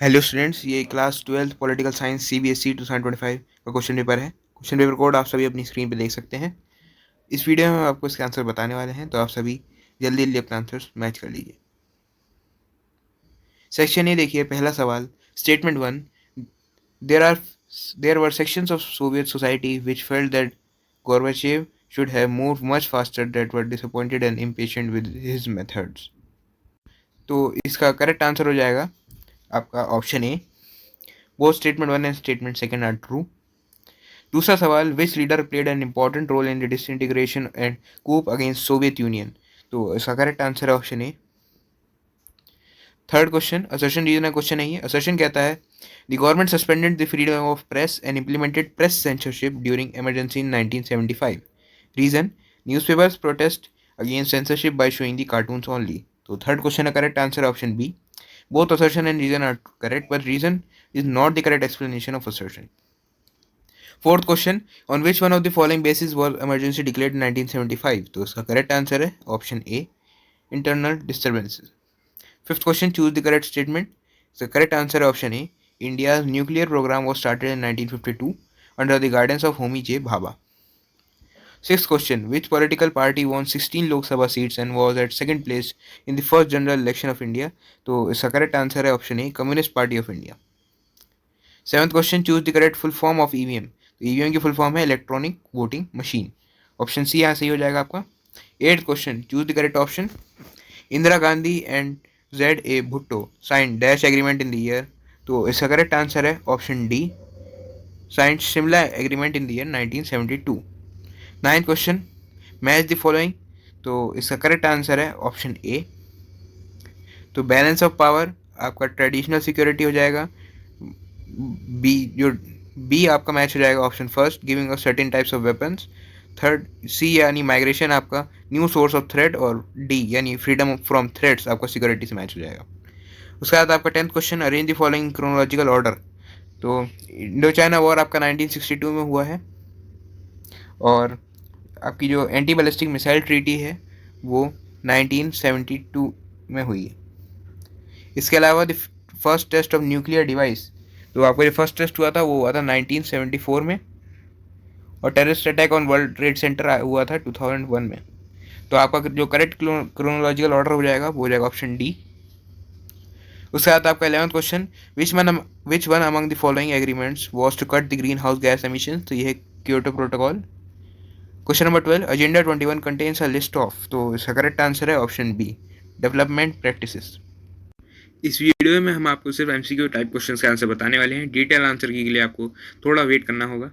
Hello students, ये class 12th political science CBSE 2025 का question paper है। क्वेश्चन पेपर कोड आप सभी अपनी स्क्रीन पे देख सकते हैं। इस वीडियो में हम आपको इसके आंसर बताने वाले हैं, तो आप सभी जल्दी जल्दी अपने आंसर्स मैच कर लीजिए। सेक्शन ए देखिए, पहला सवाल, statement 1, there are there were sections of Soviet society which felt that Gorbachev should have moved much faster, that were disappointed and impatient with his methods। तो इसका करेक्ट आंसर हो जाएगा आपका option A. Both statement 1 and statement 2 are true. दूसरा सवाल, which leader played an important role in the disintegration and coup against Soviet Union. तो इसका correct answer है option A. Third question, assertion reason है, question नहीं है। Assertion कहता है the government suspended the freedom of press and implemented press censorship during emergency in 1975। Reason, newspapers protest against censorship by showing the cartoons only. तो third question का correct answer option B. Both assertion and reason are correct, but reason is not the correct explanation of assertion. Fourth question, on which one of the following bases was emergency declared in 1975? तो इसका correct answer है option A, internal disturbances. Fifth question, choose the correct statement. इसका correct answer है option A, India's nuclear programme was started in 1952 under the guidance of Homi J. Bhabha। Sixth question, which political party won 16 Lok Sabha seats and was at second place in the first general election of India? तो इसका correct answer है option A, communist party of India. Seventh question, choose the correct full form of EVM. तो EVM की full form है electronic voting machine. Option C यहाँ सही हो जाएगा आपका। Eighth question, choose the correct option. Indira Gandhi and ZA Bhutto sign dash agreement in the year. तो इसका करेक्ट आंसर है option D, sign Shimla agreement in the year 1972। Ninth question, match the following. तो इसका करेक्ट आंसर है ऑप्शन ए। तो balance of power आपका traditional security हो जाएगा। बी, जो बी आपका मैच हो जाएगा option first, giving a certain types of weapons. Third, C यानी माइग्रेशन आपका न्यू सोर्स ऑफ थ्रेट, और डी यानी फ्रीडम फ्रॉम थ्रेट्स आपका सिक्योरिटी से मैच हो जाएगा। उसके बाद आपका 10th question, arrange the following chronological order. तो इंडो चाइना वॉर आपका 1962 में हुआ है, और आपकी जो एंटी बैलिस्टिक मिसाइल ट्रीटी है वो 1972 में हुई है। इसके अलावा the first test of nuclear device, तो आपका जो फर्स्ट टेस्ट हुआ था वो हुआ था 1974 में, और terrorist attack on world trade centre हुआ था 2001 में। तो आपका जो करेक्ट क्रोनोलॉजिकल ऑर्डर हो जाएगा वो हो जाएगा ऑप्शन डी। उसके बाद आपका 11th question, which one among the following agreements was to cut the green house gas emission. तो ये है Kyoto protocol. Question number 12, agenda 21 contains a list of. तो इसका करेक्ट आंसर है ऑप्शन बी, डेवलपमेंट प्रैक्टिसेस। इस video में हम आपको सिर्फ MCQ टाइप क्वेश्चन के आंसर बताने वाले हैं। डिटेल आंसर के लिए आपको थोड़ा वेट करना होगा।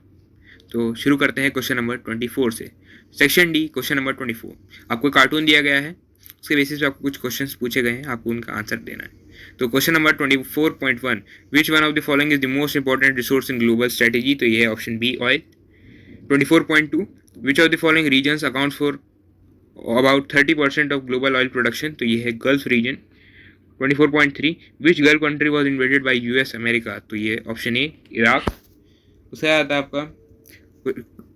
तो शुरू करते हैं क्वेश्चन नंबर 24 से। Section D, question number 24। आपको कार्टून दिया गया है, उसके बेसिस पे आपको कुछ क्वेश्चंस पूछे गए हैं, आपको उनका आंसर देना है। तो question number 24.1, which one of the following is the most important resource in global strategy. तो ये है option B, oil. 24.2, which of the following regions account for about 30% of global oil production. तो ये है Gulf region. 24.3, which Gulf country was invaded by US America. तो ये option A, Iraq. उसके बाद आपका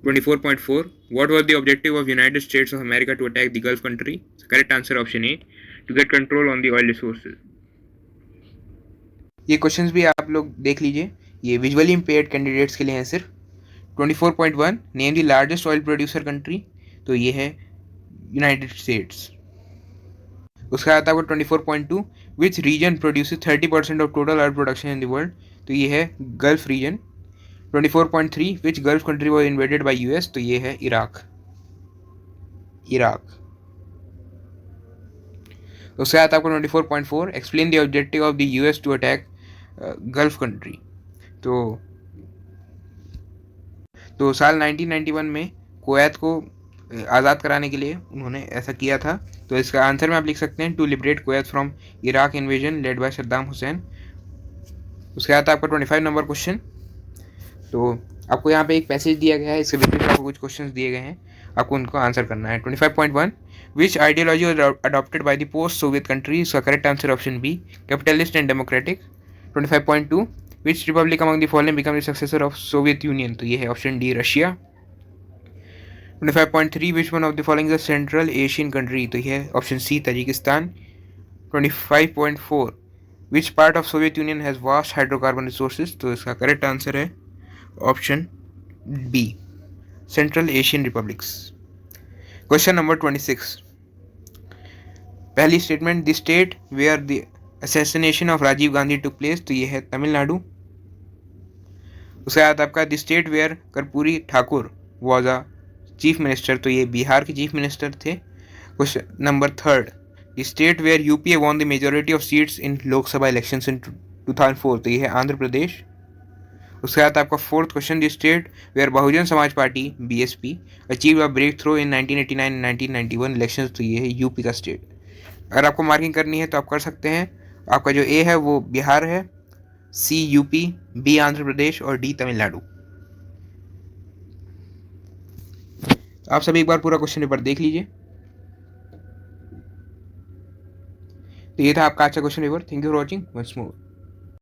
24.4, what was the objective of United States of America to attack the Gulf country? Correct answer option A, to get control on the oil resources। ये questions भी आप लोग देख लीजिए, ये विजुअली इम्पेयर्ड कैंडिडेट्स के लिए हैं सिर्फ। 24.1, name the largest oil producer country. तो ये है यूनाइटेड स्टेट्स। उसके बाद आपको 24.2, which region produces 30% of total oil production in the world. तो ये है Gulf region. 24.3, which Gulf country was invaded by US। तो ये है इराक। उसके बाद आपको 24.4, explain the objective of the US to attack Gulf country. तो साल 1991 में कुवैत को आज़ाद कराने के लिए उन्होंने ऐसा किया था। तो इसका आंसर में आप लिख सकते हैं, to liberate Kuwait from Iraq invasion led by Saddam Hussein. उसके बाद आपका 25 नंबर क्वेश्चन। तो आपको यहाँ पे एक पैसेज दिया गया है, इसके बेसिस पे आपको कुछ क्वेश्चंस दिए गए हैं, आपको उनको आंसर करना है। 25.1, which ideology was adopted by the post Soviet country. इसका correct answer option B, capitalist and democratic. 25.2, which republic among the following become the successor of Soviet Union. तो ये है option D, Russia. 25.3, which one of the following is a central Asian country. तो ये है option C, Tajikistan. 25.4, which part of Soviet Union has vast hydrocarbon resources? तो इसका correct answer है option B, central Asian republics. Question number 26। पहली statement, the state where the assassination of Rajiv Gandhi took place, तो ये है तमिलनाडु। उसके बाद आपका the state where Karpoori Thakur was a chief minister, तो ये बिहार के चीफ मिनिस्टर थे। Question number 3, the state where UPA won the majority of seats in Lok Sabha elections in 2004, तो ये है आंध्र प्रदेश। उसके बाद आपका 4th question, the state where Bahujan Samaj party BSP achieve a break through इन 1989 एंड 1991 इलेक्शंस, तो ये है यूपी का स्टेट। अगर आपको मार्किंग करनी है तो आप कर सकते हैं। आपका जो ए है वो बिहार है, सी यूपी, बी आंध्र प्रदेश और डी तमिलनाडु। आप सभी एक बार पूरा क्वेश्चन पेपर देख लीजिए। तो ये था आपका अच्छा question paper. Thank you for watching. Once more.